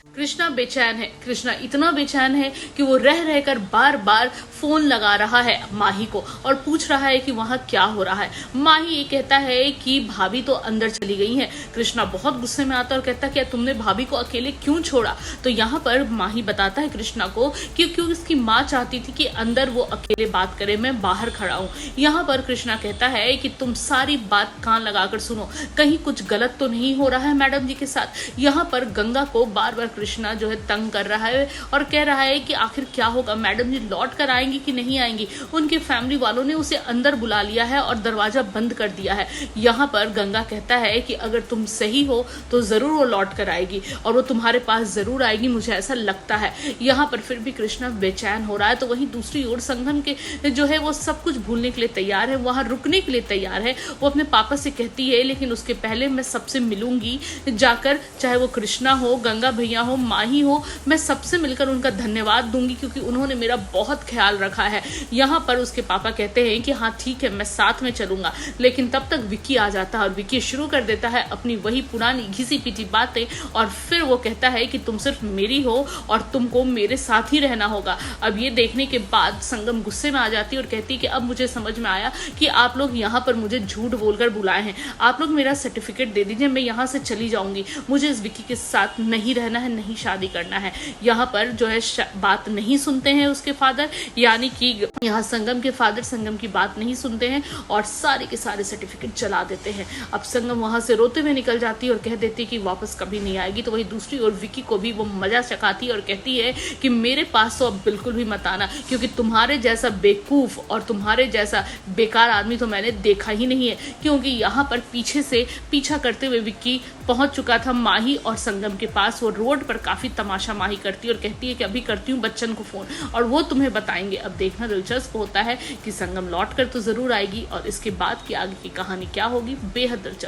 कृष्णा बेचैन है। कृष्णा इतना बेचैन है कि वो रह रहकर बार बार फोन लगा रहा है माही को और पूछ रहा है कि वहां क्या हो रहा है। माही ये कहता है कि भाभी तो अंदर चली गई है। कृष्णा बहुत गुस्से में आता है और कहता है कि तुमने भाभी को अकेले क्यों छोड़ा। तो यहाँ पर माही बताता है कृष्णा को कि क्यों इसकी माँ चाहती थी कि अंदर वो अकेले बात करे, मैं बाहर खड़ा हूँ। यहाँ पर कृष्णा कहता है कि तुम सारी बात कान लगाकर सुनो, कहीं कुछ गलत तो नहीं हो रहा है मैडम जी के साथ। यहाँ पर गंगा को बार बार कृष्णा जो है तंग कर रहा है और कह रहा है कि आखिर क्या होगा, मैडम जी लौट कर आएंगी कि नहीं आएंगी। उनके फैमिली वालों ने उसे अंदर बुला लिया है और दरवाजा बंद कर दिया है। यहाँ पर गंगा कहता है कि अगर तुम सही हो तो जरूर वो लौट कर आएगी और वो तुम्हारे पास जरूर आएगी, मुझे ऐसा लगता है। यहाँ पर फिर भी कृष्णा बेचैन हो रहा है। तो वहीं दूसरी ओर संगम के जो है वो सब कुछ भूलने के लिए तैयार है, वहां रुकने के लिए तैयार है। वो अपने पापा से कहती है लेकिन उसके पहले मैं सबसे मिलूंगी जाकर, चाहे वो कृष्णा हो, गंगा भैया हो, माही हो, मैं सबसे मिलकर उनका धन्यवाद दूंगी क्योंकि उन्होंने मेरा बहुत ख्याल रखा है। यहाँ पर उसके पापा कहते हैं कि हाँ ठीक है, मैं साथ में चलूंगा। लेकिन तब तक विक्की आ जाता है और विक्की शुरू कर देता है अपनी वही पुरानी घिसी पीटी बातें और फिर वो कहता है कि तुम सिर्फ मेरी हो और तुमको मेरे साथ ही रहना होगा। अब ये देखने के बाद संगम गुस्से में आ जाती है और कहती है कि अब मुझे समझ में आया कि आप लोग यहाँ पर मुझे झूठ बोलकर बुलाए हैं। आप लोग मेरा सर्टिफिकेट दे दीजिए, मैं यहाँ से चली जाऊंगी। मुझे इस विक्की के साथ नहीं रहना है, नहीं शादी करना है। यहाँ पर जो है बात नहीं सुनते हैं उसके फादर, यानी कि यहाँ संगम के फादर संगम की बात नहीं सुनते हैं और सारे के सारे सर्टिफिकेट जला देते हैं। अब संगम वहां से रोते हुए निकल जाती है और कह देती है कि वापस कभी नहीं आएगी। तो वही दूसरी ओर विक्की को भी वो मजा चखाती है और कहती है कि मेरे पास तो अब बिल्कुल भी मत आना क्योंकि तुम्हारे जैसा बेवकूफ और तुम्हारे जैसा बेकार आदमी तो मैंने देखा ही नहीं है। क्योंकि यहाँ पर पीछे से पीछा करते हुए विक्की पहुंच चुका था माही और संगम के पास। वो रोड पर काफी तमाशा माही करती है और कहती है कि अभी करती हूँ बच्चन को फोन और वो तुम्हें बताएंगे। अब देखना दिलचस्प होता है कि संगम लौट कर तो जरूर आएगी और इसके बाद की आगे की कहानी क्या होगी, बेहद दिलचस्प।